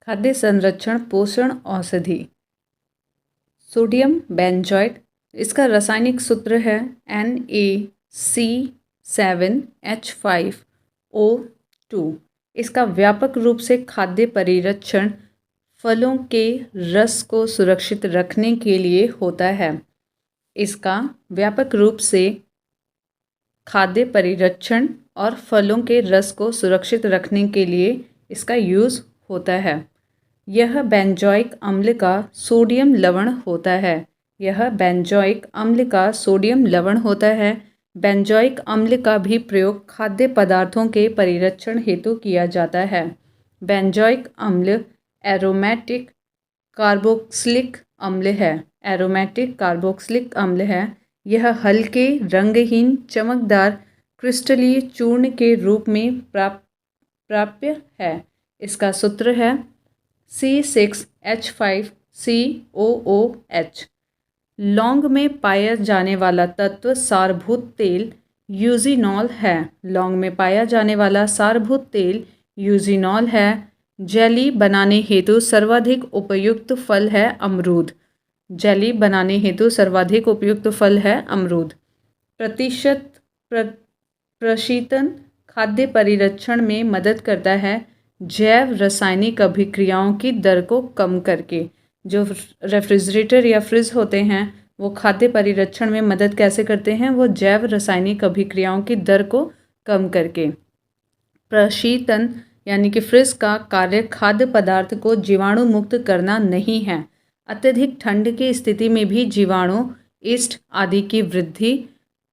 खाद्य संरक्षण पोषण औषधि। सोडियम बेंजोएट, इसका रासायनिक सूत्र है NaC7H5O2। इसका व्यापक रूप से खाद्य परिरक्षण फलों के रस को सुरक्षित रखने के लिए होता है। इसका व्यापक रूप से खाद्य परिरक्षण और फलों के रस को सुरक्षित रखने के लिए इसका यूज़ होता है। यह बेंजोइक अम्ल का सोडियम लवण होता है। यह बेंजोइक अम्ल का सोडियम लवण होता है। बेंजोइक अम्ल का भी प्रयोग खाद्य पदार्थों के परिरक्षण हेतु किया जाता है। बेंजोइक अम्ल एरोमेटिक कार्बोक्सिलिक अम्ल है। एरोमेटिक कार्बोक्सिलिक अम्ल है। यह हल्के रंगहीन चमकदार क्रिस्टलीय चूर्ण के रूप में प्राप्य है। इसका सूत्र है C6H5COOH। लौंग में पाया जाने वाला तत्व सारभूत तेल यूजिनॉल है। लौंग में पाया जाने वाला सारभूत तेल यूजिनॉल है। जेली बनाने हेतु सर्वाधिक उपयुक्त फल है अमरूद। जेली बनाने हेतु सर्वाधिक उपयुक्त फल है अमरूद। प्रशीतन खाद्य परिरक्षण में मदद करता है जैव रासायनिक अभिक्रियाओं की दर को कम करके। जो रेफ्रिजरेटर या फ्रिज होते हैं वो खाद्य परिरक्षण में मदद कैसे करते हैं? वो जैव रासायनिक अभिक्रियाओं की दर को कम करके। प्रशीतन यानी कि फ्रिज का कार्य खाद्य पदार्थ को जीवाणु मुक्त करना नहीं है। अत्यधिक ठंड की स्थिति में भी जीवाणु, ईस्ट आदि की वृद्धि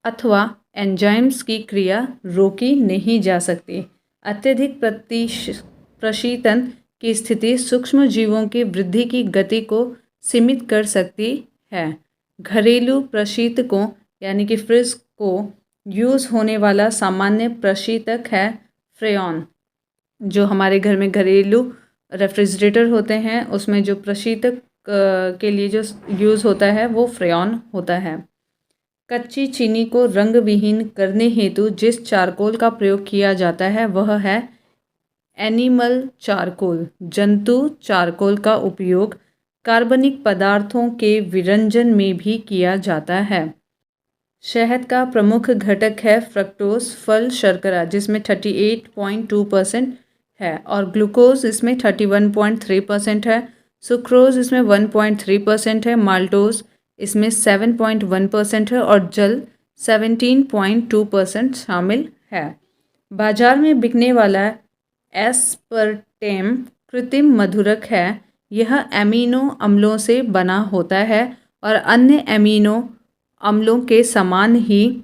अथवा एंजाइम्स की क्रिया रोकी नहीं जा सकती। अत्यधिक प्रशीतन की स्थिति सूक्ष्म जीवों की वृद्धि की गति को सीमित कर सकती है। घरेलू प्रशीतकों यानी कि फ्रिज को यूज़ होने वाला सामान्य प्रशीतक है फ्रेऑन। जो हमारे घर में घरेलू रेफ्रिजरेटर होते हैं उसमें जो प्रशीतक के लिए जो यूज़ होता है वो फ्रेऑन होता है। कच्ची चीनी को रंग विहीन करने हेतु जिस चारकोल का प्रयोग किया जाता है वह है एनिमल चारकोल। जंतु चारकोल का उपयोग कार्बनिक पदार्थों के विरंजन में भी किया जाता है। शहद का प्रमुख घटक है फ्रक्टोज फल शर्करा जिसमें 38.2% है और ग्लूकोज इसमें 31.3% है। सुक्रोज इसमें 1.3% है। माल्टोज इसमें 7.1% है और जल 17.2% शामिल है। बाजार में बिकने वाला एस्पर्टेम कृत्रिम मधुरक है। यह एमिनो अम्लों से बना होता है और अन्य एमिनो अम्लों के समान ही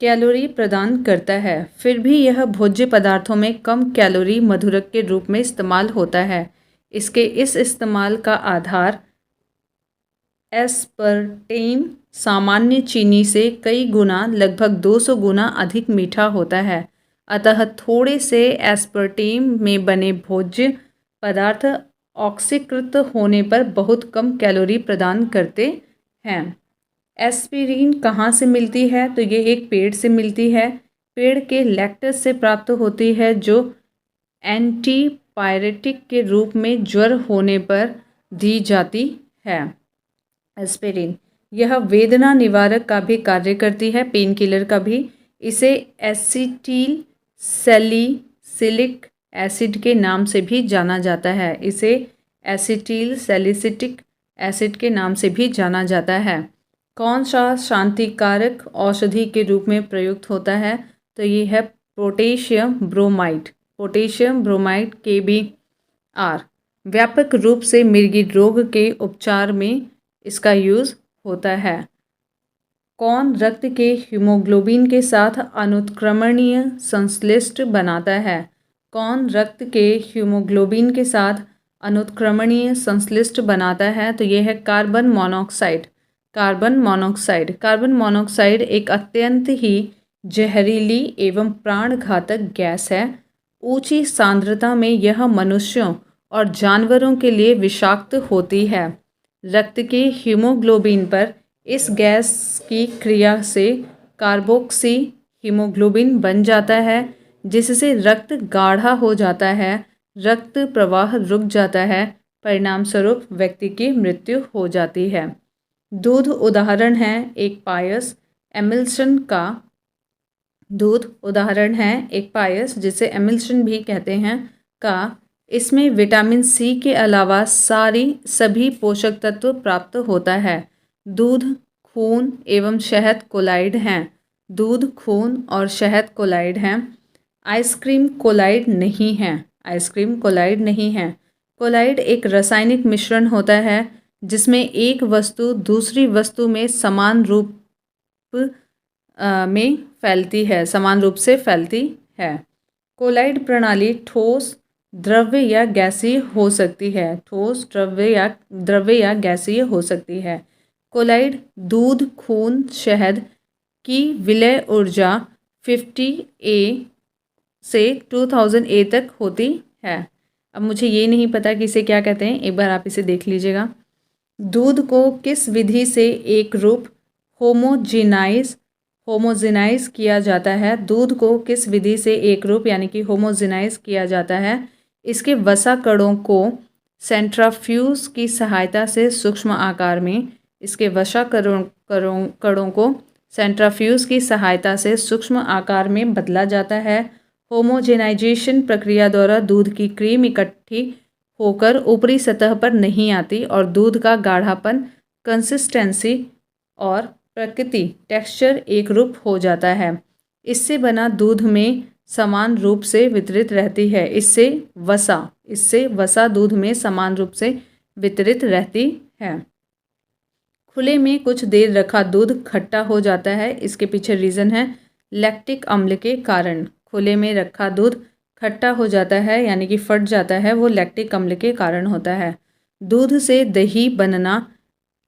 कैलोरी प्रदान करता है। फिर भी यह भोज्य पदार्थों में कम कैलोरी मधुरक के रूप में इस्तेमाल होता है। इसके इस इस्तेमाल का आधार एस्पर्टेम सामान्य चीनी से कई गुना लगभग 200 गुना अधिक मीठा होता है। अतः थोड़े से एस्पर्टेम में बने भोज्य पदार्थ ऑक्सीकृत होने पर बहुत कम कैलोरी प्रदान करते हैं। एस्पिरिन कहाँ से मिलती है? तो ये एक पेड़ से मिलती है। पेड़ के लैक्टस से प्राप्त होती है जो एंटीपायरेटिक के रूप में ज्वर होने पर दी जाती है। एस्पिरिन यह वेदना निवारक का भी कार्य करती है, पेन किलर का भी। इसे एसिटिल सैलिसिलिक एसिड के नाम से भी जाना जाता है। इसे एसिटिल सैलिसिलिक एसिड के नाम से भी जाना जाता है। कौन सा शांतिकारक औषधि के रूप में प्रयुक्त होता है? तो ये है potassium bromide. Potassium bromide KBr। व्यापक रूप से मिर्गी रोग के उपचार में इसका यूज़ होता है। कौन रक्त के हीमोग्लोबिन के साथ अनुत्क्रमणीय संश्लिष्ट बनाता है? कौन रक्त के हीमोग्लोबिन के साथ अनुत्क्रमणीय संश्लिष्ट बनाता है? तो यह है carbon monoxide. Carbon monoxide. Carbon monoxide एक अत्यंत ही जहरीली एवं प्राणघातक गैस है। ऊंची सांद्रता में यह मनुष्यों और जानवरों के लिए विषाक्त होती है। रक्त के हीमोग्लोबिन पर इस गैस की क्रिया से कार्बोक्सी हीमोग्लोबिन बन जाता है जिससे रक्त गाढ़ा हो जाता है रक्त प्रवाह रुक जाता है, परिणाम स्वरूप व्यक्ति की मृत्यु हो जाती है। दूध उदाहरण है एक पायस एमिल्शन का। दूध उदाहरण है एक पायस जिसे एमिल्शन भी कहते हैं का। इसमें विटामिन सी के अलावा सभी पोषक तत्व प्राप्त होता है। दूध, खून एवं शहद कोलाइड हैं। दूध, खून और शहद कोलाइड हैं। आइसक्रीम कोलाइड नहीं है। आइसक्रीम कोलाइड नहीं है। कोलाइड एक रासायनिक मिश्रण होता है जिसमें एक वस्तु दूसरी वस्तु में समान रूप में फैलती है, समान रूप से फैलती है। कोलाइड प्रणाली ठोस, द्रव्य या गैसीय हो सकती है। ठोस, द्रव्य या गैसीय हो सकती है। कोलाइड दूध, खून, शहद की विलय ऊर्जा 50A से 2000A तक होती है। अब मुझे ये नहीं पता कि इसे क्या कहते हैं, एक बार आप इसे देख लीजिएगा। दूध को किस विधि से एक रूप होमोजेनाइज किया जाता है। दूध को किस विधि से एक रूप यानी कि होमोजेनाइज किया जाता है। इसके वसा कणों को सेंट्रीफ्यूज की सहायता से सूक्ष्म आकार में इसके वसा कणों को सेंट्रीफ्यूज की सहायता से सूक्ष्म आकार में बदला जाता है। होमोजेनाइजेशन प्रक्रिया द्वारा दूध की क्रीम इकट्ठी होकर ऊपरी सतह पर नहीं आती और दूध का गाढ़ापन, कंसिस्टेंसी और प्रकृति टेक्सचर एक रूप हो जाता है। इससे बना दूध में समान रूप से वितरित रहती है। इससे वसा दूध में समान रूप से वितरित रहती है। खुले में कुछ देर रखा दूध खट्टा हो जाता है। इसके पीछे रीज़न है लैक्टिक अम्ल के कारण। खुले में रखा दूध खट्टा हो जाता है यानी कि फट जाता है, वो लैक्टिक अम्ल के कारण होता है। दूध से दही बनना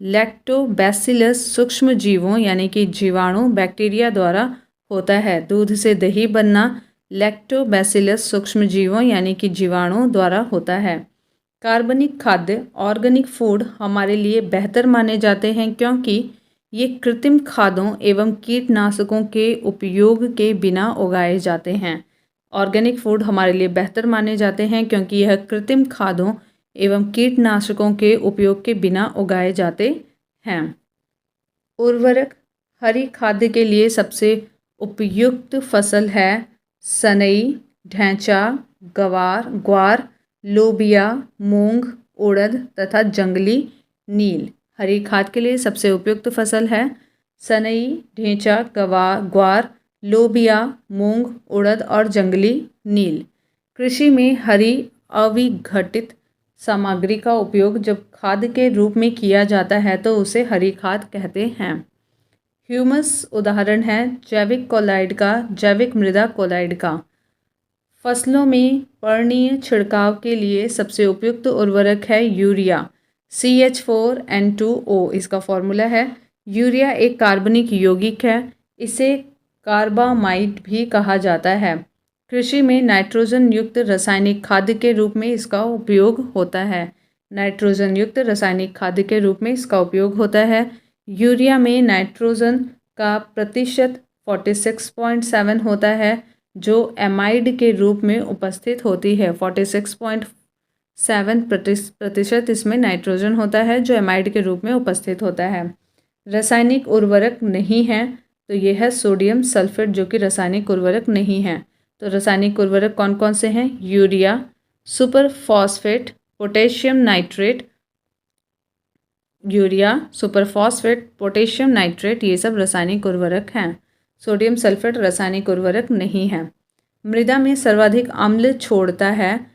लैक्टोबैसिलस सूक्ष्म जीवों यानी कि जीवाणु बैक्टीरिया द्वारा होता है। दूध से दही बनना लैक्टोबैसिलस सूक्ष्म जीवों यानी कि जीवाणु द्वारा होता है। कार्बनिक खाद्य ऑर्गेनिक फूड हमारे लिए बेहतर माने जाते हैं क्योंकि ये कृत्रिम खादों एवं कीटनाशकों के उपयोग के बिना उगाए जाते हैं। ऑर्गेनिक फूड हमारे लिए बेहतर माने जाते हैं क्योंकि यह कृत्रिम खादों एवं कीटनाशकों के उपयोग के बिना उगाए जाते हैं। उर्वरक हरी खाद्य के लिए सबसे उपयुक्त फसल है सनई, ढैंचा, ग्वार, लोबिया, मूंग, उड़द तथा जंगली नील। हरी खाद के लिए सबसे उपयुक्त फसल है सनई, ढैंचा, ग्वार, लोबिया, मूंग, उड़द और जंगली नील। कृषि में हरी अविघटित सामग्री का उपयोग जब खाद के रूप में किया जाता है तो उसे हरी खाद कहते हैं। ह्यूमस उदाहरण है जैविक कोलाइड का, जैविक मृदा कोलाइड का। फसलों में पर्णीय छिड़काव के लिए सबसे उपयुक्त उर्वरक है यूरिया, CH4N2O इसका फॉर्मूला है। यूरिया एक कार्बनिक यौगिक है, इसे कार्बामाइड भी कहा जाता है। कृषि में नाइट्रोजन युक्त रासायनिक खाद्य के रूप में इसका उपयोग होता है। नाइट्रोजन युक्त रासायनिक खाद्य के रूप में इसका उपयोग होता है। यूरिया में नाइट्रोजन का प्रतिशत 46.7 होता है जो एमाइड के रूप में उपस्थित होती है। 46.7 प्रतिशत इसमें नाइट्रोजन होता है जो एमाइड के रूप में उपस्थित होता है। रासायनिक उर्वरक नहीं है तो यह है सोडियम सल्फेट जो कि रासायनिक उर्वरक नहीं है। तो रासायनिक उर्वरक कौन कौन से हैं? Urea, super phosphate, potassium nitrate, potassium nitrate ये सब रासायनिक उर्वरक हैं। सोडियम सल्फेट रासायनिक उर्वरक नहीं है। मृदा में सर्वाधिक अम्ल छोड़ता है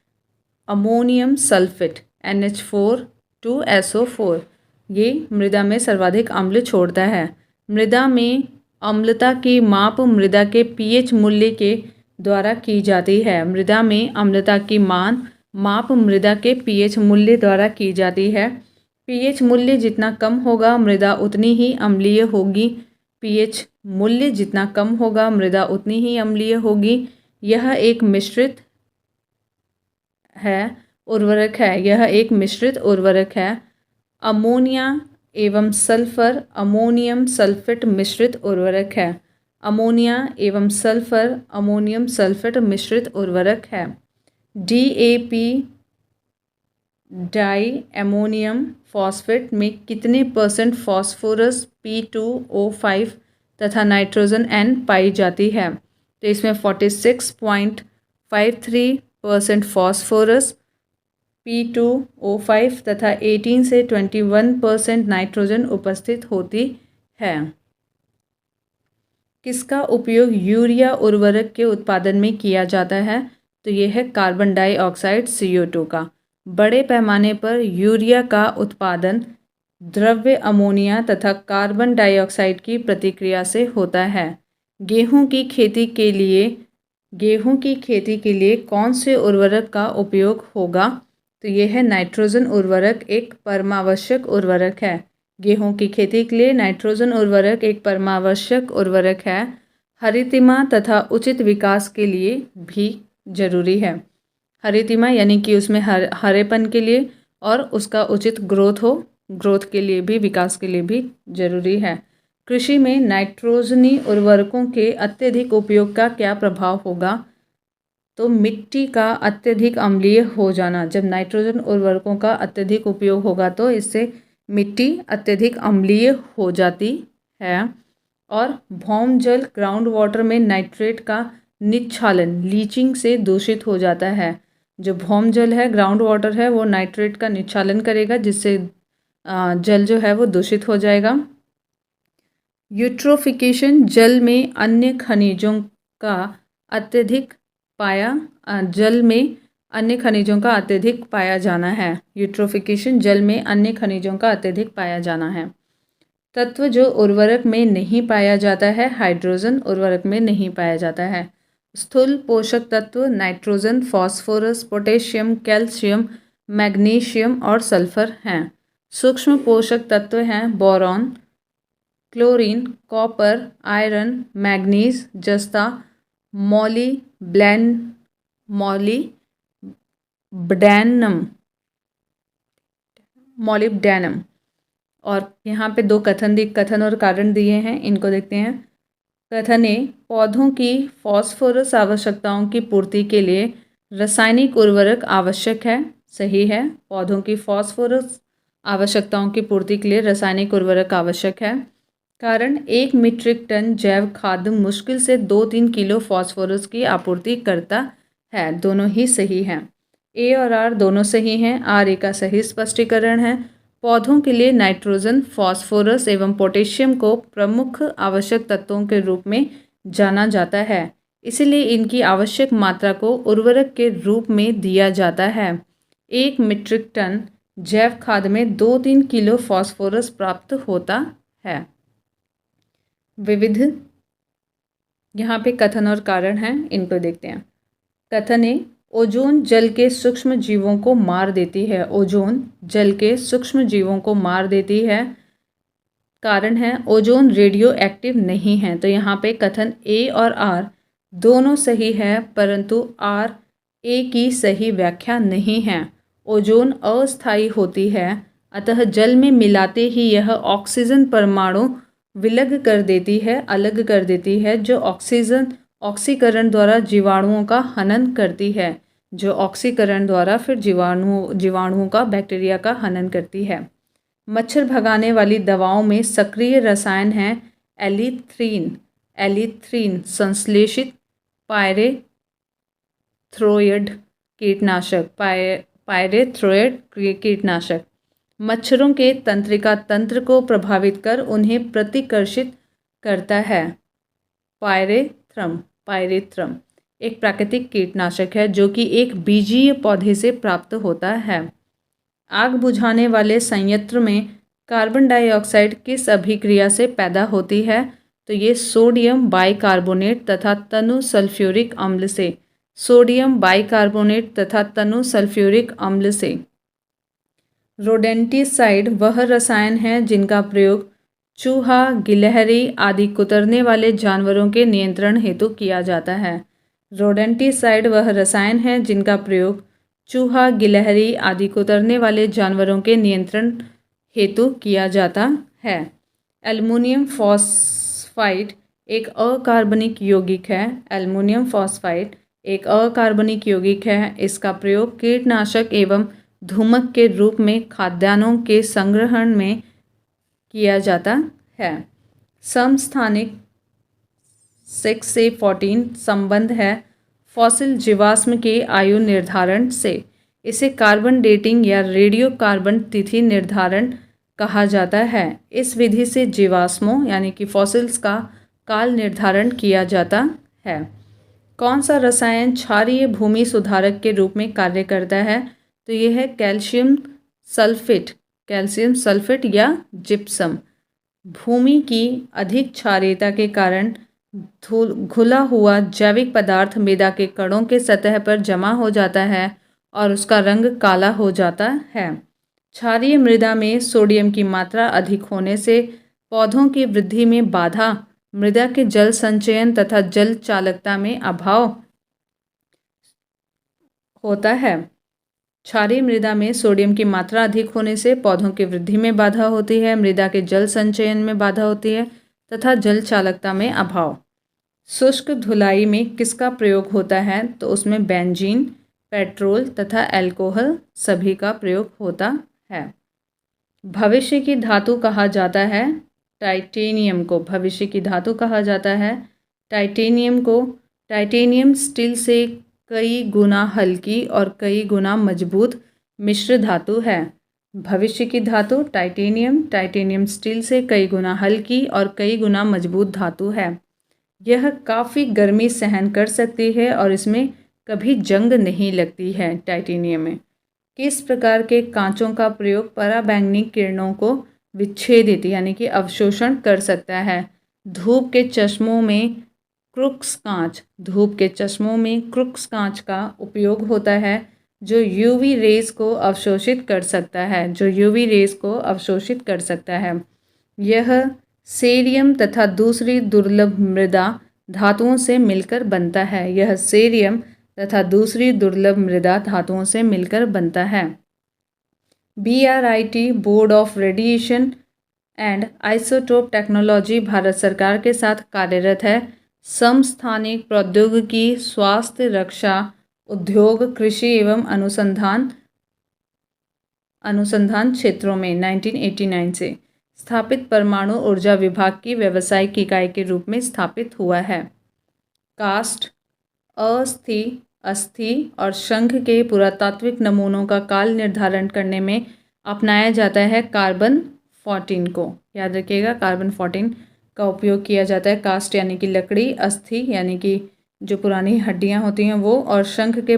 अमोनियम सल्फेट NH4 ये मृदा में सर्वाधिक अम्ल छोड़ता है। मृदा में अम्लता की माप मृदा के pH मूल्य के द्वारा की जाती है। मृदा में अम्लता की माप मृदा के pH मूल्य द्वारा की जाती है। pH मूल्य जितना कम होगा मृदा उतनी ही अम्लीय होगी। pH मूल्य जितना कम होगा मृदा उतनी ही अम्लीय होगी। यह एक मिश्रित उर्वरक है। अमोनिया एवं सल्फर अमोनियम सल्फेट मिश्रित उर्वरक है। अमोनिया एवं सल्फर अमोनियम सल्फेट मिश्रित उर्वरक है। DAP डाई अमोनियम फॉस्फेट में कितने % फॉस्फोरस P2O5 तथा नाइट्रोजन N पाई जाती है? तो इसमें 46.53% फॉस्फोरस P2O5 तथा 18 से 21% नाइट्रोजन उपस्थित होती है। किसका उपयोग यूरिया उर्वरक के उत्पादन में किया जाता है? तो यह है कार्बन डाइऑक्साइड CO2 का। बड़े पैमाने पर यूरिया का उत्पादन द्रव्य अमोनिया तथा कार्बन डाइऑक्साइड की प्रतिक्रिया से होता है। गेहूं की खेती के लिए कौन से उर्वरक का उपयोग होगा? तो यह है नाइट्रोजन उर्वरक, एक परमावश्यक उर्वरक है। गेहूं की खेती के लिए नाइट्रोजन उर्वरक एक परमावश्यक उर्वरक है। हरितिमा तथा उचित विकास के लिए भी जरूरी है। हरितिमा यानी कि उसमें हरेपन के लिए और उसका उचित ग्रोथ के लिए भी, विकास के लिए भी जरूरी है। कृषि में नाइट्रोजनी उर्वरकों के अत्यधिक उपयोग का क्या प्रभाव होगा? तो मिट्टी का अत्यधिक अम्लीय हो जाना। जब नाइट्रोजन उर्वरकों का अत्यधिक उपयोग होगा तो इससे मिट्टी अत्यधिक अम्लीय हो जाती है। और भौम जल, ग्राउंड वाटर में नाइट्रेट का निच्छालन, लीचिंग से दूषित हो जाता है। जो भौम जल है, ग्राउंड वाटर है, वो नाइट्रेट का निच्छालन करेगा, जिससे जल जो है वो दूषित हो जाएगा। यूट्रोफिकेशन, जल में अन्य खनिजों का अत्यधिक पाया जाना है। यूट्रोफिकेशन, जल में अन्य खनिजों का अत्यधिक पाया जाना है। तत्व जो उर्वरक में नहीं पाया जाता है, हाइड्रोजन उर्वरक में नहीं पाया जाता है। स्थूल पोषक तत्व nitrogen, phosphorus, potassium, calcium, magnesium और सल्फर हैं। सूक्ष्म पोषक तत्व हैं boron, chlorine, copper, iron, manganese, जस्ता, मॉलिब्डेनम। और यहाँ पे दो कथन और कारण दिए हैं, इनको देखते हैं। कथन ए, पौधों की फॉस्फोरस आवश्यकताओं की पूर्ति के लिए रासायनिक उर्वरक आवश्यक है। सही है, पौधों की फॉस्फोरस आवश्यकताओं की पूर्ति के लिए रासायनिक उर्वरक आवश्यक है। कारण, 1 मीट्रिक टन जैव खाद मुश्किल से 2-3 किलो फॉस्फोरस की आपूर्ति करता है। दोनों ही सही हैं। ए और आर दोनों सही हैं। आर ए का सही स्पष्टीकरण है। पौधों के लिए नाइट्रोजन, फॉस्फोरस एवं पोटेशियम को प्रमुख आवश्यक तत्वों के रूप में जाना जाता है, इसलिए इनकी आवश्यक मात्रा को उर्वरक के रूप में दिया जाता है। 1 मीट्रिक टन जैव खाद में 2-3 किलो फॉस्फोरस प्राप्त होता है। विविध, यहाँ पे कथन और कारण हैं, इनको देखते हैं। कथन ए, ओजोन जल के सूक्ष्म जीवों को मार देती है। ओजोन जल के सूक्ष्म जीवों को मार देती है। कारण है, ओजोन रेडियो एक्टिव नहीं है। तो यहाँ पे कथन ए और आर दोनों सही है, परंतु आर ए की सही व्याख्या नहीं है। ओजोन अस्थायी होती है, अतः जल में मिलाते ही यह ऑक्सीजन परमाणु विलग कर देती है, अलग कर देती है, जो ऑक्सीकरण द्वारा जीवाणुओं का हनन करती है, जो ऑक्सीकरण द्वारा फिर जीवाणुओं का, बैक्टीरिया का हनन करती है। मच्छर भगाने वाली दवाओं में सक्रिय रसायन है एलीथ्रीन संश्लेषित पायरेथ्रोइड कीटनाशक मच्छरों के तंत्रिका तंत्र को प्रभावित कर उन्हें प्रतिकर्षित करता है। पायरेथ्रम एक प्राकृतिक कीटनाशक है जो कि एक बीजीय पौधे से प्राप्त होता है। आग बुझाने वाले संयंत्र में कार्बन डाइऑक्साइड किस अभिक्रिया से पैदा होती है? तो ये सोडियम बाइकार्बोनेट तथा तनु सल्फ्यूरिक अम्ल से। सोडियम बाइकार्बोनेट तथा तनु सल्फ्यूरिक अम्ल से। रोडेंटिसाइड वह रसायन है जिनका प्रयोग चूहा, गिलहरी आदि कुतरने वाले जानवरों के नियंत्रण हेतु किया जाता है। रोडेंटिसाइड वह रसायन है जिनका प्रयोग चूहा, गिलहरी आदि कुतरने वाले जानवरों के नियंत्रण हेतु किया जाता है। एल्युमिनियम फॉस्फाइड एक अकार्बनिक यौगिक है। एल्युमिनियम फॉस्फाइड एक अकार्बनिक यौगिक है। इसका प्रयोग कीटनाशक एवं धूमक के रूप में खाद्यान्नों के संग्रहण में किया जाता है। समस्थानिक 6 से 14 संबंध है फॉसिल जीवाश्म के आयु निर्धारण से। इसे कार्बन डेटिंग या रेडियो कार्बन तिथि निर्धारण कहा जाता है। इस विधि से जीवाश्मों यानी कि फॉसिल्स का काल निर्धारण किया जाता है। कौन सा रसायन क्षारीय भूमि सुधारक के रूप में कार्य करता है? तो यह है कैल्शियम सल्फेट या जिप्सम। भूमि की अधिक क्षारीयता के कारण घुला हुआ जैविक पदार्थ मृदा के कणों के सतह पर जमा हो जाता है और उसका रंग काला हो जाता है। क्षारीय मृदा में सोडियम की मात्रा अधिक होने से पौधों की वृद्धि में बाधा, मृदा के जल संचयन तथा जल चालकता में अभाव होता है। क्षारीय मृदा में सोडियम की मात्रा अधिक होने से पौधों की वृद्धि में बाधा होती है, मृदा के जल संचयन में बाधा होती है तथा जल चालकता में अभाव। शुष्क धुलाई में किसका प्रयोग होता है? तो उसमें बेंजीन, पेट्रोल तथा अल्कोहल सभी का प्रयोग होता है। भविष्य की धातु कहा जाता है टाइटेनियम को। भविष्य की धातु कहा जाता है टाइटेनियम को। टाइटेनियम स्टील से कई गुना हल्की और कई गुना मजबूत मिश्र धातु है। भविष्य की धातु टाइटेनियम स्टील से कई गुना हल्की और कई गुना मजबूत धातु है। यह काफ़ी गर्मी सहन कर सकती है और इसमें कभी जंग नहीं लगती है। टाइटेनियम में किस प्रकार के कांचों का प्रयोग पराबैंगनी किरणों को विच्छेदित यानी कि अवशोषण कर सकता है? धूप के चश्मों में क्रुक्स कांच का उपयोग होता है जो यूवी रेज को अवशोषित कर सकता है। यह सेरियम तथा दूसरी दुर्लभ मृदा धातुओं से मिलकर बनता है। BRIT board of radiation and isotope technology Bharat सरकार के साथ कार्यरत है। समस्थानिक प्रौद्योगिकी, स्वास्थ्य, रक्षा, उद्योग, कृषि एवं अनुसंधान क्षेत्रों में 1989 से स्थापित परमाणु ऊर्जा विभाग की व्यावसायिक इकाई के रूप में स्थापित हुआ है। कास्ट, अस्थि और शंख के पुरातात्विक नमूनों का काल निर्धारण करने में अपनाया जाता है कार्बन 14 को। याद रखिएगा, कार्बन 14 का उपयोग किया जाता है। कास्ट यानी कि लकड़ी, अस्थि यानी कि जो पुरानी हड्डियां होती हैं वो, और शंख के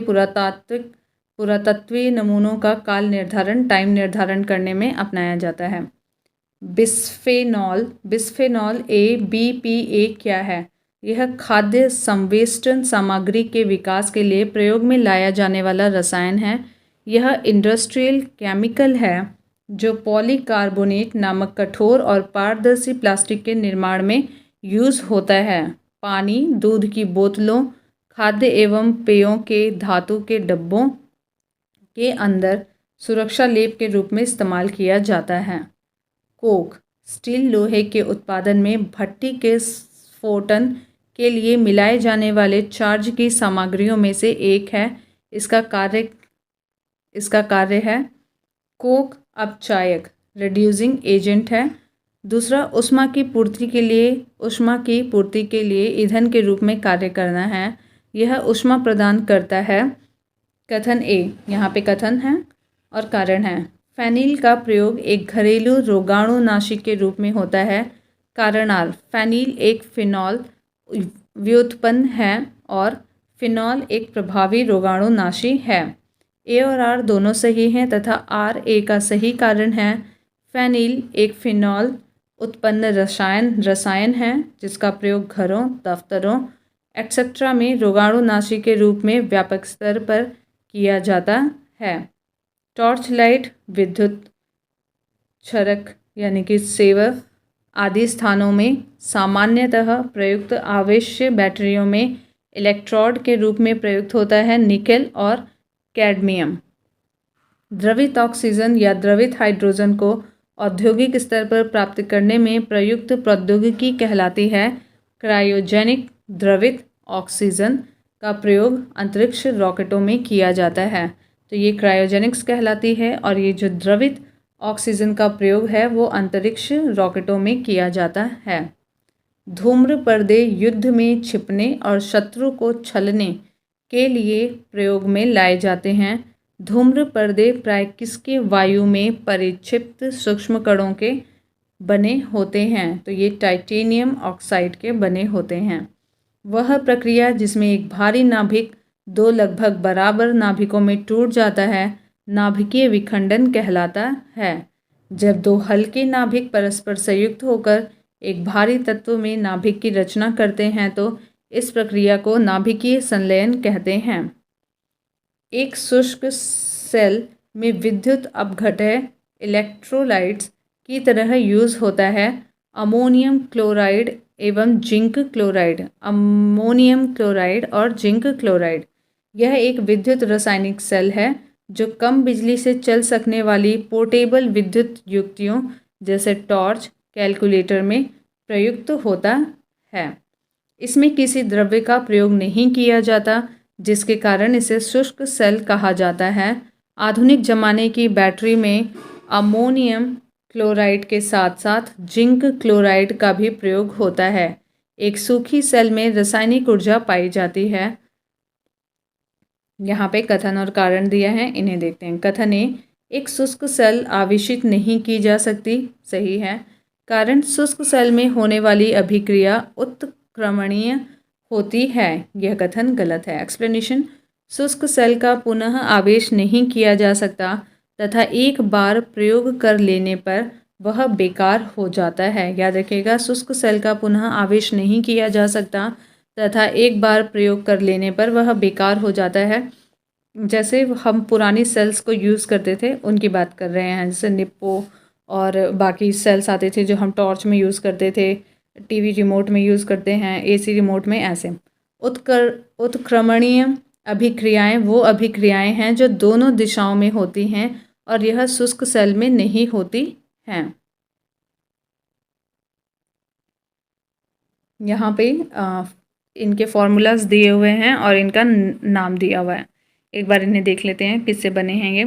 पुरातत्वीय नमूनों का काल निर्धारण, टाइम निर्धारण करने में अपनाया जाता है। बिस्फेनॉल ए BPA क्या है? यह खाद्य संवेष्टन सामग्री के विकास के लिए प्रयोग में लाया जाने वाला रसायन है। यह इंडस्ट्रियल केमिकल है जो पॉलीकार्बोनेट नामक कठोर और पारदर्शी प्लास्टिक के निर्माण में यूज़ होता है। पानी, दूध की बोतलों, खाद्य एवं पेयों के धातु के डब्बों के अंदर सुरक्षा लेप के रूप में इस्तेमाल किया जाता है। कोक स्टील लोहे के उत्पादन में भट्टी के स्फोटन के लिए मिलाए जाने वाले चार्ज की सामग्रियों में से एक है। इसका कार्य है कोक अपचायक, रिड्यूसिंग एजेंट है। दूसरा, ऊष्मा की पूर्ति के लिए ईंधन के रूप में कार्य करना है। यह ऊष्मा प्रदान करता है। कथन ए, यहाँ पे कथन है और कारण है। फेनिल का प्रयोग एक घरेलू रोगाणुनाशी के रूप में होता है। कारण आर, फेनिल एक फिनॉल व्युत्पन्न है और फिनॉल एक प्रभावी रोगाणुनाशी है। ए और आर दोनों सही हैं तथा आर ए का सही कारण है। फेनिल एक फिनॉल उत्पन्न रसायन है जिसका प्रयोग घरों, दफ्तरों एक्सेट्रा में रोगाणुनाशी के रूप में व्यापक स्तर पर किया जाता है। टॉर्च लाइट, विद्युत क्षरक यानी कि सेवर आदि स्थानों में सामान्यतः प्रयुक्त आवेश्य बैटरियों में इलेक्ट्रोड के रूप में प्रयुक्त होता है निकेल और कैडमियम। द्रवित ऑक्सीजन या द्रवित हाइड्रोजन को औद्योगिक स्तर पर प्राप्त करने में प्रयुक्त प्रौद्योगिकी कहलाती है क्रायोजेनिक द्रवित ऑक्सीजन। का प्रयोग अंतरिक्ष रॉकेटों में किया जाता है। तो ये क्रायोजेनिक्स कहलाती है और ये जो द्रवित ऑक्सीजन का प्रयोग है वो अंतरिक्ष रॉकेटों में किया जाता है। धूम्र पर्दे युद्ध में छिपने और शत्रु को छलने के लिए प्रयोग में लाए जाते हैं। धूम्र पर्दे प्राय किसके वायु में परिक्षिप्त सूक्ष्म कणों के बने होते हैं? तो ये टाइटेनियम ऑक्साइड के बने होते हैं। वह प्रक्रिया जिसमें एक भारी नाभिक दो लगभग बराबर नाभिकों में टूट जाता है नाभिकीय विखंडन कहलाता है। जब दो हल्के नाभिक परस्पर संयुक्त होकर एक भारी तत्व में नाभिक की रचना करते हैं तो इस प्रक्रिया को नाभिकीय संलयन कहते हैं। एक शुष्क सेल में विद्युत अपघटय इलेक्ट्रोलाइट्स की तरह यूज होता है अमोनियम क्लोराइड एवं जिंक क्लोराइड। अमोनियम क्लोराइड और जिंक क्लोराइड यह एक विद्युत रासायनिक सेल है जो कम बिजली से चल सकने वाली पोर्टेबल विद्युत युक्तियों जैसे टॉर्च कैलकुलेटर में प्रयुक्त होता है। इसमें किसी द्रव्य का प्रयोग नहीं किया जाता जिसके कारण इसे शुष्क सेल कहा जाता है। आधुनिक ज़माने की बैटरी में अमोनियम क्लोराइड के साथ साथ जिंक क्लोराइड का भी प्रयोग होता है। एक सूखी सेल में रासायनिक ऊर्जा पाई जाती है। यहाँ पे कथन और कारण दिया है, इन्हें देखते हैं। कथन ए, एक शुष्क सेल आवेशित नहीं की जा सकती। सही है। कारण शुष्क सेल में होने वाली अभिक्रिया उत्क्रमणीय होती है। यह कथन गलत है। एक्सप्लेनेशन, शुष्क सेल का पुनः आवेश नहीं किया जा सकता तथा एक बार प्रयोग कर लेने पर वह बेकार हो जाता है। याद रखिएगा, शुष्क सेल का पुनः आवेश नहीं किया जा सकता तथा एक बार प्रयोग कर लेने पर वह बेकार हो जाता है। जैसे हम पुरानी सेल्स को यूज़ करते थे उनकी बात कर रहे हैं, जैसे निप्पो और बाकी सेल्स आते थे जो हम टॉर्च में यूज़ करते थे, टीवी रिमोट में यूज़ करते हैं, एसी रिमोट में। ऐसे उत्क्रमणीय अभिक्रियाएं वो अभिक्रियाएं हैं जो दोनों दिशाओं में होती हैं और यह शुष्क सेल में नहीं होती हैं। यहाँ पे इनके फॉर्मूलाज दिए हुए हैं और इनका नाम दिया हुआ है। एक बार इन्हें देख लेते हैं किससे बने हैं ये।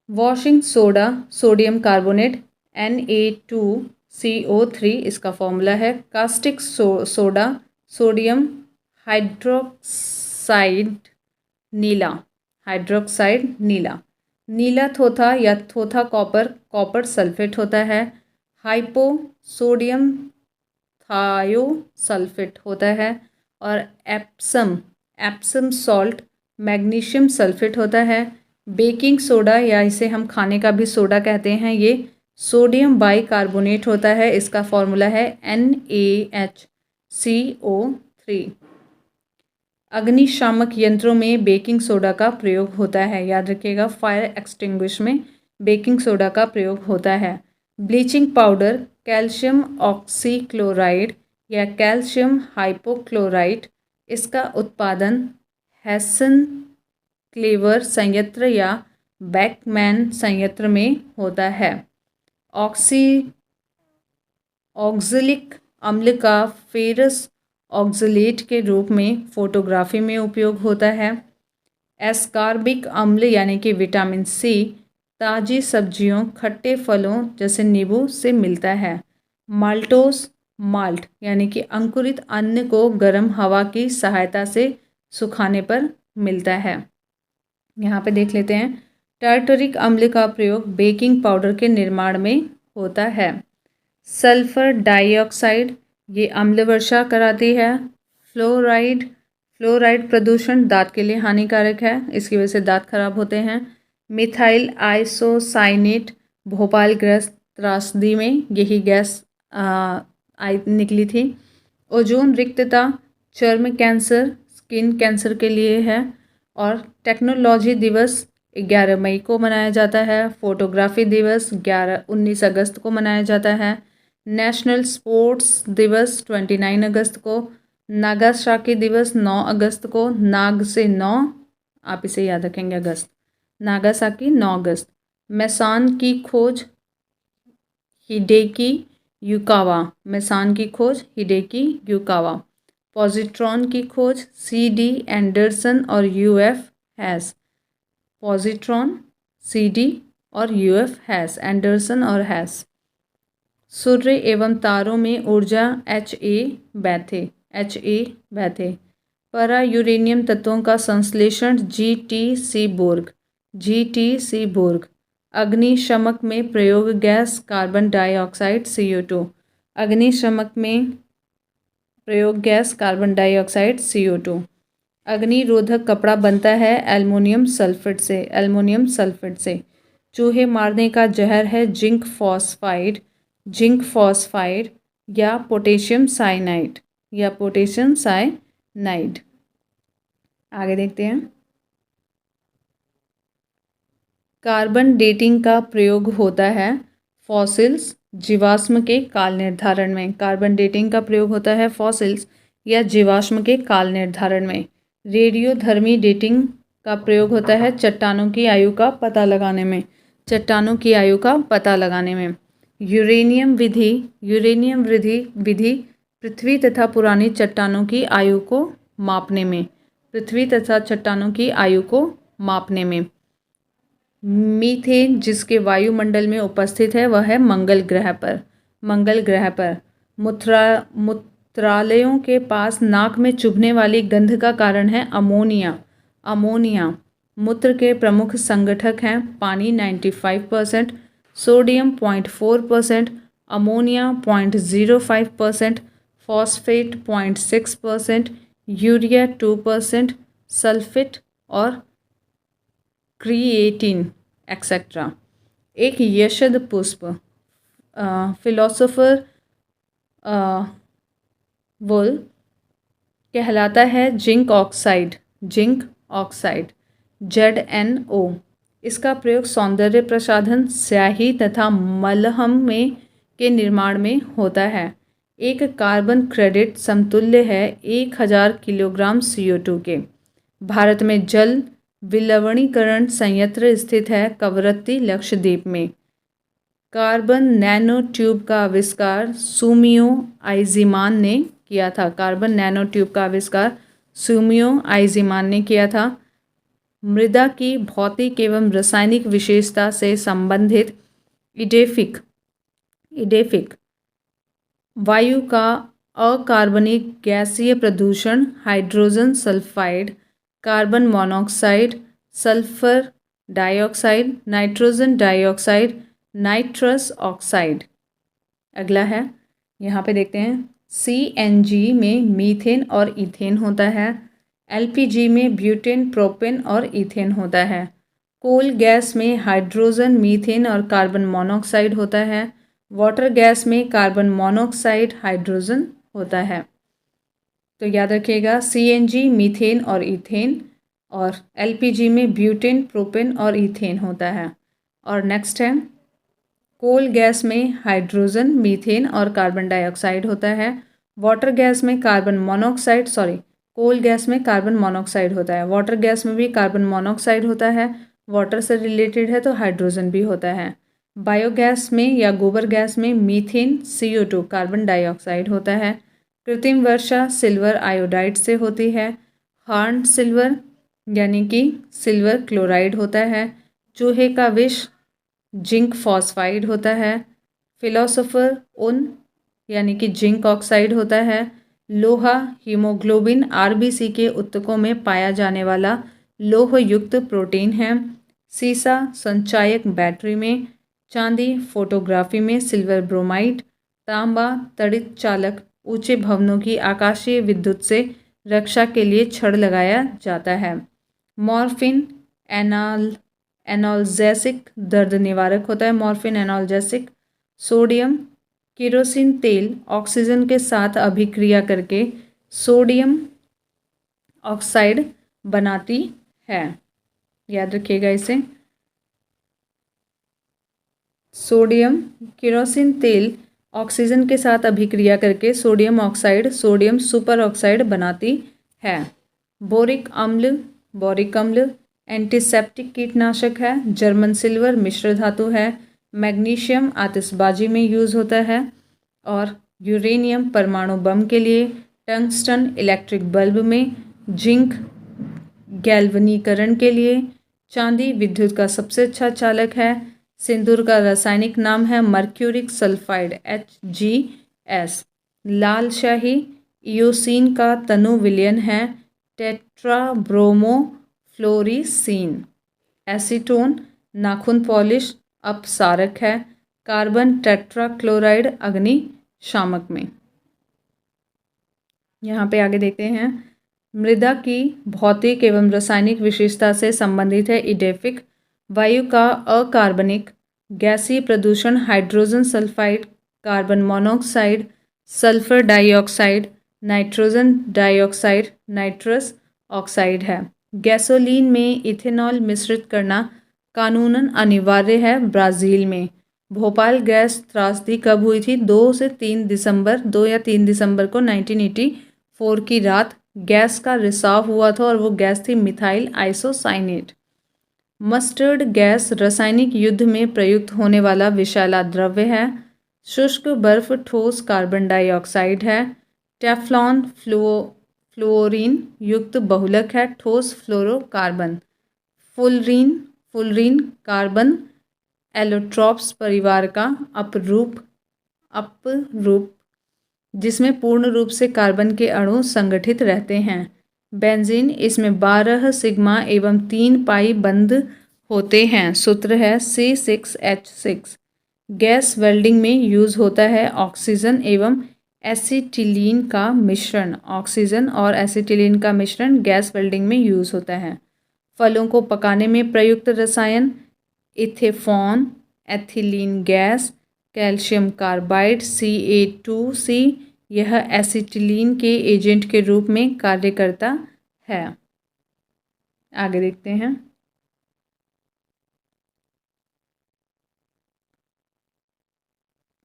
Washing soda sodium carbonate Na2CO3 इसका फॉर्मूला है। कास्टिक सोडा सोडियम हाइड्रोक्साइड नीला। नीला थोथा या थोथा कॉपर सल्फेट होता है। हाइपो सोडियम थायोसल्फेट होता है और एप्सम सॉल्ट मैग्नीशियम सल्फेट होता है। बेकिंग सोडा या इसे हम खाने का भी सोडा कहते हैं, ये सोडियम बाइकार्बोनेट होता है। इसका फॉर्मूला है NaHCO3। अग्निशामक यंत्रों में बेकिंग सोडा का प्रयोग होता है। याद रखिएगा, फायर एक्सटिंग्विश में बेकिंग सोडा का प्रयोग होता है। ब्लीचिंग पाउडर कैल्शियम ऑक्सीक्लोराइड या कैल्शियम हाइपोक्लोराइट, इसका उत्पादन हेसन क्लेवर संयंत्र या बैकमैन संयंत्र में होता है। ऑक्जेलिक अम्ल का फेरस ऑक्जेलेट के रूप में फोटोग्राफी में उपयोग होता है। एस्कॉर्बिक अम्ल यानी कि विटामिन सी ताज़ी सब्जियों खट्टे फलों जैसे नींबू से मिलता है। माल्टोस माल्ट यानी कि अंकुरित अन्न को गर्म हवा की सहायता से सुखाने पर मिलता है। यहाँ पे देख लेते हैं, टार्टरिक अम्ल का प्रयोग बेकिंग पाउडर के निर्माण में होता है। सल्फर डाइऑक्साइड ये अम्ल वर्षा कराती है। फ्लोराइड प्रदूषण दांत के लिए हानिकारक है, इसकी वजह से दांत खराब होते हैं। मिथाइल आइसोसाइनेट भोपालग्रस्त त्रासदी में यही गैस निकली थी। ओजोन रिक्तता चर्म कैंसर स्किन कैंसर के लिए है। और टेक्नोलॉजी दिवस 11 मई को मनाया जाता है। फोटोग्राफी दिवस 19 अगस्त को मनाया जाता है। नेशनल स्पोर्ट्स दिवस 29 अगस्त को। नागासाकी दिवस 9 अगस्त को। नाग से 9, आप इसे याद रखेंगे अगस्त। नागासाकी 9 अगस्त। मेसान की खोज हिडेकी युकावा। पॉजिट्रॉन की खोज C.D. एंडरसन और U.F. हैस। Positron, C.D. और U.F. हैस, एंडरसन और हैस। सूर्य एवं तारों में ऊर्जा H.A. बैथे। परा यूरेनियम तत्वों का संश्लेषण G.T. बोर्ग। अग्निशमक में प्रयोग गैस कार्बन डाइऑक्साइड CO2। अग्निशमक में प्रयोग गैस कार्बन डाइऑक्साइड CO2। अग्निरोधक कपड़ा बनता है एल्युमिनियम सल्फेट से। चूहे मारने का जहर है जिंक फॉस्फाइड या पोटेशियम साइनाइड। आगे देखते हैं। कार्बन डेटिंग का प्रयोग होता है फॉसिल्स, जीवाश्म के काल निर्धारण में। कार्बन डेटिंग का प्रयोग होता है फॉसिल्स या जीवाश्म के काल निर्धारण में। रेडियोधर्मी डेटिंग का प्रयोग होता है चट्टानों की आयु का पता लगाने में। यूरेनियम विधि पृथ्वी तथा पुरानी चट्टानों की आयु को मापने में। मीथेन जिसके वायुमंडल में उपस्थित है वह है मंगल ग्रह पर। मूत्रालयों के पास नाक में चुभने वाली गंध का कारण है अमोनिया। मूत्र के प्रमुख संगठक हैं पानी 95%, sodium 0.4%, ammonia 0.05%, phosphate 0.6%, urea 2%, sulphate और क्रिएटिन एक्सेट्रा। एक यशद पुष्प फिलोसोफर वुल कहलाता है जिंक ऑक्साइड ZnO। इसका प्रयोग सौंदर्य प्रसाधन, स्याही तथा मलहम के निर्माण में होता है। एक कार्बन क्रेडिट समतुल्य है 1000 किलोग्राम CO2 के। भारत में जल विलवणीकरण संयंत्र स्थित है कवरत्ती लक्षद्वीप में। कार्बन नैनो ट्यूब का आविष्कार सुमियो आइज़ीमान ने किया था। मृदा की भौतिक एवं रासायनिक विशेषता से संबंधित इडेफिक वायु का अकार्बनिक गैसीय प्रदूषण hydrogen sulphide, carbon monoxide, sulphur dioxide, nitrogen dioxide, nitrous oxide. अगला है, यहाँ पे देखते हैं। CNG में मीथेन और इथेन होता है। LPG में ब्यूटेन, प्रोपेन और इथेन होता है। कोल गैस में हाइड्रोजन, मीथेन और कार्बन मोनोऑक्साइड होता है। वाटर गैस में कार्बन मोनोऑक्साइड, हाइड्रोजन होता है। तो याद रखिएगा CNG मीथेन और इथेन, और LPG में ब्यूटेन, प्रोपेन और इथेन होता है। और नेक्स्ट है, कोल गैस में हाइड्रोजन, मीथेन और कार्बन डाइऑक्साइड होता है। वाटर गैस में कोल गैस में कार्बन मोनोऑक्साइड होता है। वाटर गैस में भी कार्बन मोनोऑक्साइड होता है, वाटर से रिलेटेड है तो हाइड्रोजन भी होता है। बायोगैस में या गोबर गैस में मीथेन, CO2 कार्बन डाइऑक्साइड होता है। कृत्रिम वर्षा सिल्वर आयोडाइड से होती है। हार्न सिल्वर यानी कि सिल्वर क्लोराइड होता है। चूहे का विष जिंक फॉस्फाइड होता है। फिलोसोफर उन यानी कि जिंक ऑक्साइड होता है। लोहा हीमोग्लोबिन RBC के ऊतकों में पाया जाने वाला लोह युक्त प्रोटीन है। सीसा संचायक बैटरी में। चांदी फोटोग्राफी में सिल्वर ब्रोमाइड। तांबा तड़ित चालक ऊंचे भवनों की आकाशीय विद्युत से रक्षा के लिए छड़ लगाया जाता है। मॉर्फिन एनाल्जेसिक दर्द निवारक होता है। Morphine analgesic. सोडियम केरोसिन तेल ऑक्सीजन के साथ अभिक्रिया करके सोडियम ऑक्साइड बनाती है। याद रखिएगा इसे। सोडियम केरोसिन तेल ऑक्सीजन के साथ अभिक्रिया करके sodium oxide, sodium super oxide बनाती है। बोरिक अम्ल एंटीसेप्टिक कीटनाशक है। जर्मन सिल्वर मिश्र धातु है। मैग्नीशियम आतिशबाजी में यूज़ होता है। और यूरेनियम परमाणु बम के लिए टंगस्टन इलेक्ट्रिक बल्ब में, जिंक गैल्वनीकरण के लिए, चांदी विद्युत का सबसे अच्छा चालक है, सिंदूर का रासायनिक नाम है मर्क्यूरिक सल्फाइड HgS, लाल शाही इयोसिन का तनु विलयन है टेट्राब्रोमोफ्लोरिसीन, एसीटोन नाखून पॉलिश अपसारक है, कार्बन टेट्राक्लोराइड अग्निशामक में। यहाँ पे आगे देखते हैं, मृदा की भौतिक एवं रासायनिक विशेषता से संबंधित है इडेफिक, वायु का अकार्बनिक गैसीय प्रदूषण hydrogen sulphide, carbon monoxide, sulphur dioxide, nitrogen dioxide, nitrous oxide है। गैसोलीन में इथेनॉल मिश्रित करना कानूनन अनिवार्य है ब्राज़ील में। भोपाल गैस त्रासदी कब हुई थी? 2 या 3 दिसंबर को 1984 की रात गैस का रिसाव हुआ था और वो गैस थी मिथाइल आइसोसाइनेट। मस्टर्ड गैस रासायनिक युद्ध में प्रयुक्त होने वाला विषैला द्रव्य है। शुष्क बर्फ ठोस कार्बन डाइऑक्साइड है। टेफ्लॉन फ्लोरीन युक्त बहुलक है, ठोस फ्लोरोकार्बन। फुलरीन कार्बन एलोट्रॉप्स परिवार का अपरूप जिसमें पूर्ण रूप से कार्बन के अणु संगठित रहते हैं। बेंजीन, इसमें 12 सिग्मा एवं 3 पाई बंध होते हैं। सूत्र है C6H6। गैस वेल्डिंग में यूज़ होता है ऑक्सीजन एवं एसिटिलीन का मिश्रण। ऑक्सीजन और एसिटिलीन का मिश्रण गैस वेल्डिंग में यूज़ होता है। फलों को पकाने में प्रयुक्त रसायन ethephon, ethylene gas, calcium carbide Ca2C, यह एसिटिलीन के एजेंट के रूप में कार्य करता है। आगे देखते हैं,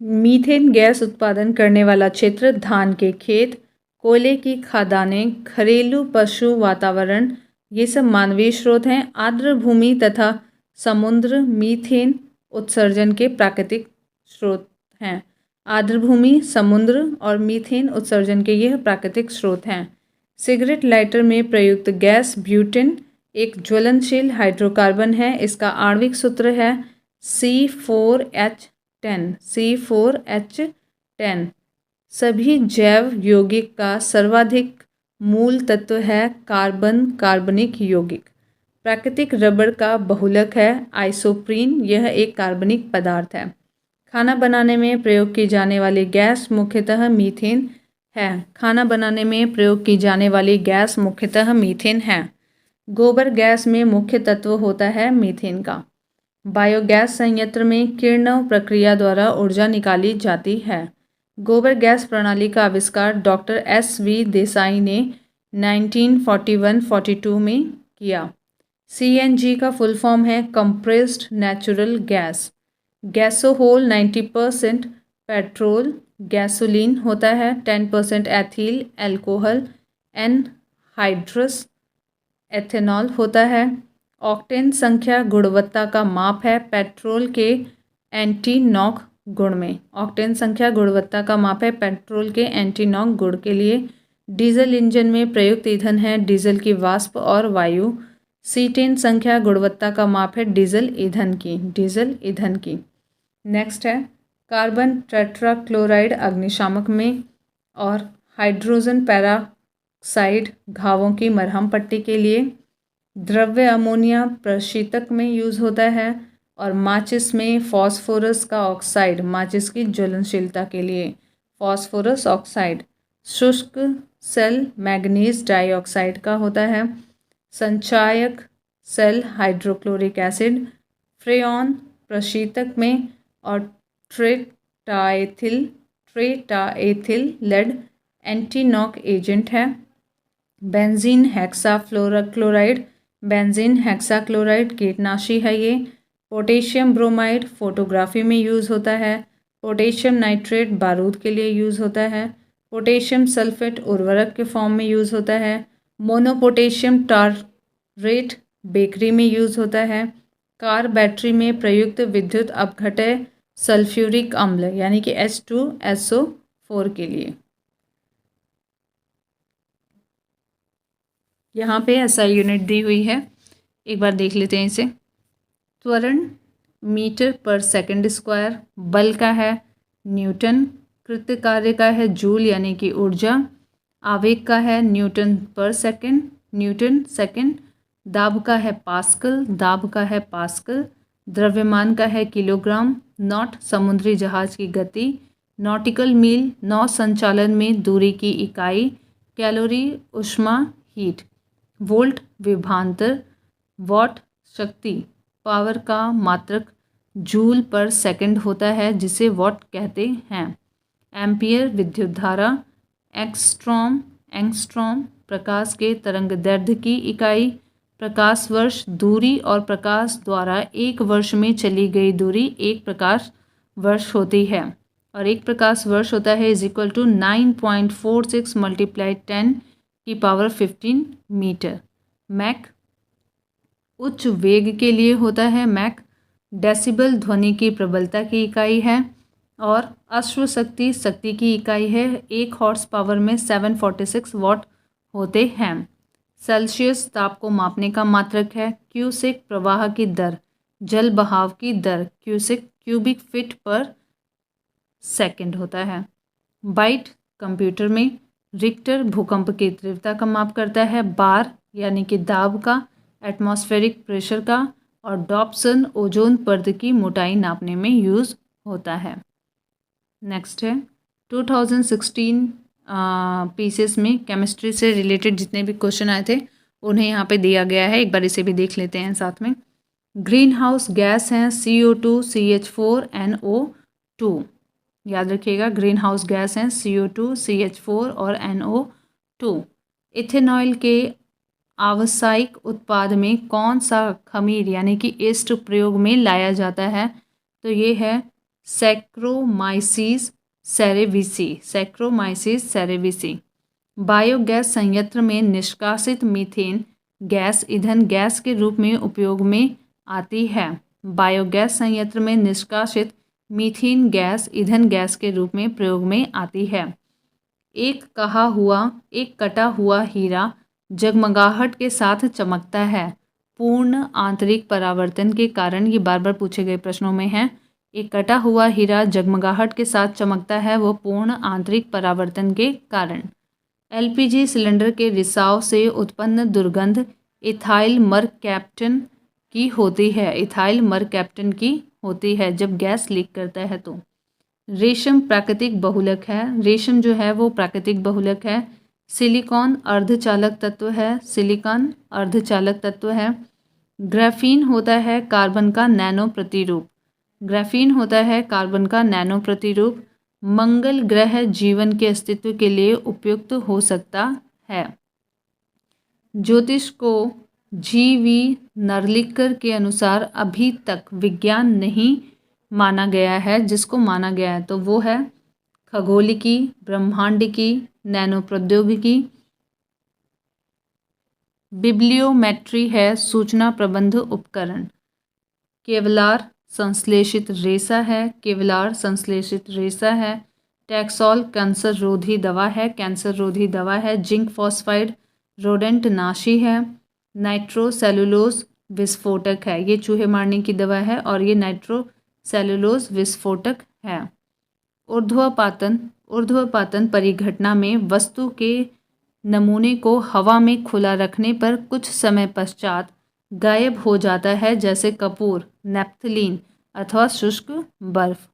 मीथेन गैस उत्पादन करने वाला क्षेत्र धान के खेत, कोयले की खदानें, घरेलू पशु वातावरण, ये सब मानवीय स्रोत हैं। आर्द्र भूमि तथा समुद्र मीथेन उत्सर्जन के प्राकृतिक स्रोत हैं। आर्द्र भूमि, समुद्र और मीथेन उत्सर्जन के यह प्राकृतिक स्रोत हैं। सिगरेट लाइटर में प्रयुक्त गैस ब्यूटेन एक ज्वलनशील हाइड्रोकार्बन है। इसका आणविक सूत्र है C4H10। सभी जैव यौगिक का सर्वाधिक मूल तत्व है कार्बनिक यौगिक। प्राकृतिक रबर का बहुलक है आइसोप्रीन, यह एक कार्बनिक पदार्थ है। खाना बनाने में प्रयोग की जाने वाली गैस मुख्यतः मीथेन है। खाना बनाने में प्रयोग की जाने वाली गैस मुख्यतः मीथेन है। गोबर गैस में मुख्य तत्व होता है मीथेन का। बायोगैस संयंत्र में किण्व प्रक्रिया द्वारा ऊर्जा निकाली जाती है। गोबर गैस प्रणाली का आविष्कार डॉक्टर S.V. देसाई ने 1941-42 में किया। CNG का फुल फॉर्म है compressed natural gas. Gasohol 90% petrol, gasoline होता है, 10% एथिल एल्कोहल, एनहाइड्रस एथेनॉल होता है। ऑक्टेन संख्या गुणवत्ता का माप है पेट्रोल के एंटी नॉक गुण में। ऑक्टेन संख्या गुणवत्ता का माप है पेट्रोल के एंटी नॉक गुण के लिए। डीजल इंजन में प्रयुक्त ईंधन है डीजल की वाष्प और वायु। सीटेन संख्या गुणवत्ता का माप है डीजल ईंधन की। नेक्स्ट है कार्बन टेट्राक्लोराइड अग्निशामक में और हाइड्रोजन पेरोक्साइड घावों की मरहम पट्टी के लिए। द्रव्य अमोनिया प्रशीतक में यूज़ होता है और माचिस में फॉस्फोरस का ऑक्साइड माचिस की ज्वलनशीलता के लिए। Phosphorus oxide. शुष्क सेल मैग्नीज डाइऑक्साइड का होता है। संचायक सेल हाइड्रोक्लोरिक एसिड। फ्रेऑन प्रशीतक में और ट्रेटाएथिल लेड एंटी नॉक एजेंट है। बेंजीन हेक्साक्लोराइड कीटनाशी है ये। पोटेशियम ब्रोमाइड फोटोग्राफी में यूज़ होता है। पोटेशियम नाइट्रेट बारूद के लिए यूज़ होता है। पोटेशियम सल्फेट उर्वरक के फॉर्म में यूज़ होता है। मोनोपोटेशियम टारेट बेकरी में यूज़ होता है। कार बैटरी में प्रयुक्त विद्युत अपघटय सल्फ्यूरिक अम्ल यानी कि H2SO4 के लिए। यहाँ पे SI यूनिट दी हुई है, एक बार देख लेते हैं इसे। त्वरण मीटर पर सेकंड स्क्वायर, बल का है न्यूटन, कृत्य कार्य का है जूल यानी कि ऊर्जा, आवेग का है न्यूटन पर सेकंड, न्यूटन सेकंड, दाब का है पास्कल, दाब का है पास्कल, द्रव्यमान का है किलोग्राम, नॉट समुद्री जहाज की गति, नॉटिकल मील नौ संचालन में दूरी की इकाई, कैलोरी ऊष्मा हीट, वोल्ट विभवांतर, वॉट शक्ति पावर का मात्रक जूल पर सेकंड होता है जिसे वॉट कहते हैं, एम्पियर विद्युत धारा, एंगस्ट्रॉम प्रकाश के तरंग दैर्ध्य की इकाई, प्रकाश वर्ष दूरी और प्रकाश द्वारा एक वर्ष में चली गई दूरी एक प्रकाश वर्ष होती है और एक प्रकाश वर्ष होता है = 9.46 × 10⁻15 मीटर। मैक उच्च वेग के लिए होता है मैक, डेसिबल ध्वनि की प्रबलता की इकाई है और अश्व शक्ति शक्ति की इकाई है। 1 हॉर्स पावर में 746 वॉट होते हैं। सेल्सियस ताप को मापने का मात्रक है। क्यूसेक प्रवाह की दर, जल बहाव की दर, क्यूसेक क्यूबिक फीट पर सेकंड होता है। बाइट कंप्यूटर में, रिक्टर भूकंप की तीव्रता का माप करता है, बार यानी कि दाब का, एटमॉस्फेरिक प्रेशर का और डॉप्सन ओजोन परत की मोटाई नापने में यूज़ होता है। नेक्स्ट है 2016 पीसेस में केमिस्ट्री से रिलेटेड जितने भी क्वेश्चन आए थे उन्हें यहाँ पे दिया गया है, एक बार इसे भी देख लेते हैं साथ में। ग्रीन हाउस गैस हैं CO2 CH4 NO2, याद रखिएगा ग्रीन हाउस गैस हैं CO2 CH4 और NO2। इथेनॉल के आव्यायिक उत्पाद में कौन सा खमीर यानी कि एस्ट प्रयोग में लाया जाता है, तो ये है सैक्रोमाइसिस सेरेविसी। बायोगैस संयंत्र में निष्कासित मीथेन गैस ईंधन गैस के रूप में उपयोग में आती है। बायोगैस संयंत्र में निष्कासित मीथेन गैस ईंधन गैस के रूप में प्रयोग में आती है। एक कटा हुआ हीरा जगमगाहट के साथ चमकता है। पूर्ण आंतरिक परावर्तन के कारण, ये बार बार पूछे गए प्रश्नों में है। एक कटा हुआ हीरा जगमगाहट के साथ चमकता है, वो पूर्ण आंतरिक परावर्तन के कारण। LPG सिलेंडर के रिसाव से उत्पन्न दुर्गंध इथाइल मरकैप्टन की होती है। इथाइल मरकैप्टन की होती है जब गैस लीक करता है तो। रेशम प्राकृतिक बहुलक है। रेशम जो है वो प्राकृतिक बहुलक है। सिलिकॉन अर्धचालक तत्व है। सिलिकॉन अर्धचालक तत्व है। ग्राफीन होता है कार्बन का नैनो प्रतिरूप। ग्राफीन होता है कार्बन का नैनो प्रतिरूप। मंगल ग्रह जीवन के अस्तित्व के लिए उपयुक्त हो सकता है। ज्योतिष को GV नरलिकर के अनुसार अभी तक विज्ञान नहीं माना गया है। जिसको माना गया है तो वो है खगोलिकी, ब्रह्मांडिकी, नैनो प्रौद्योगिकी। बिब्लियोमेट्री है सूचना प्रबंध उपकरण। केवलार संश्लेषित रेशा है। केवलार संश्लेषित रेशा है। टैक्सोल कैंसर रोधी दवा है। कैंसर रोधी दवा है। जिंक फॉस्फाइड रोडेंट नाशी है। नाइट्रोसेलुलोज विस्फोटक है। ये चूहे मारने की दवा है और ये नाइट्रोसेलुलोज विस्फोटक है। ऊर्ध्वपातन परिघटना में वस्तु के नमूने को हवा में खुला रखने पर कुछ समय पश्चात गायब हो जाता है, जैसे कपूर, नैप्थलीन अथवा शुष्क बर्फ।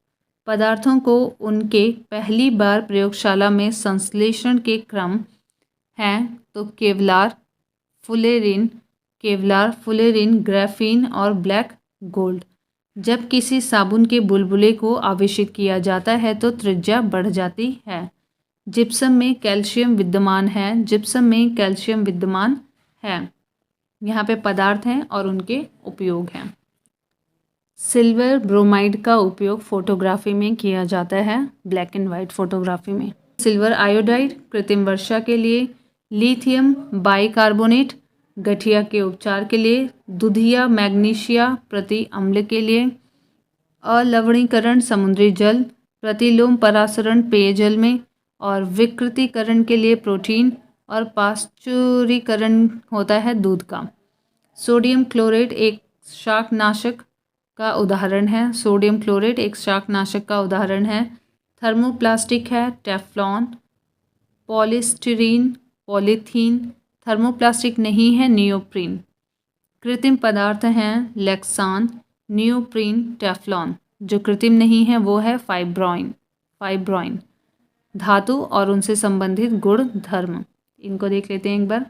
पदार्थों को उनके पहली बार प्रयोगशाला में संश्लेषण के क्रम हैं तो केवलार, फुलेरिन, ग्राफीन और ब्लैक गोल्ड। जब किसी साबुन के बुलबुले को आवेशित किया जाता है तो त्रिज्या बढ़ जाती है। जिप्सम में कैल्शियम विद्यमान है। जिप्सम में कैल्शियम विद्यमान है। यहाँ पे पदार्थ हैं और उनके उपयोग हैं। सिल्वर ब्रोमाइड का उपयोग फोटोग्राफी में किया जाता है, ब्लैक एंड वाइट फोटोग्राफी में। सिल्वर आयोडाइड कृत्रिम वर्षा के लिए। लिथियम बाइकार्बोनेट गठिया के उपचार के लिए। दुधिया मैग्नीशिया प्रति अम्ल के लिए। अलवणीकरण समुद्री जल, प्रतिलोम परासरण पेयजल में और विकृतीकरण के लिए प्रोटीन और पाश्चुरीकरण होता है दूध का। सोडियम क्लोराइड एक शाकनाशक का उदाहरण है। सोडियम क्लोराइड एक शाकनाशक का उदाहरण है। थर्मोप्लास्टिक है टेफ्लॉन, पॉलीस्टीरीन, पॉलीथीन। थर्मोप्लास्टिक नहीं है नियोप्रीन। कृत्रिम पदार्थ हैं लेक्सान, नियोप्रीन, टेफ्लॉन। जो कृत्रिम नहीं है वो है फाइब्रोइन। धातु और उनसे संबंधित गुण धर्म, इनको देख लेते हैं एक बार।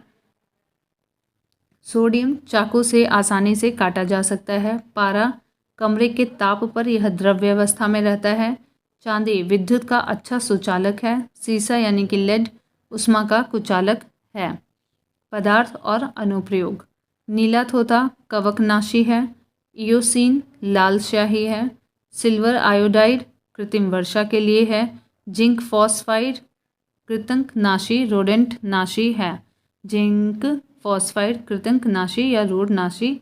सोडियम चाकू से आसानी से काटा जा सकता है। पारा कमरे के ताप पर यह द्रव्य अवस्था में रहता है। चांदी विद्युत का अच्छा सुचालक है। सीसा यानी कि लेड उष्मा का कुचालक है। पदार्थ और अनुप्रयोग, नीला तोता कवकनाशी है। इयोसिन लाल स्याही है। सिल्वर आयोडाइड कृत्रिम वर्षा के लिए है। जिंक फॉस्फाइड कृंतकनाशी रोडेंट नाशी है। जिंक फॉस्फाइड कृंतकनाशी या रोडनाशी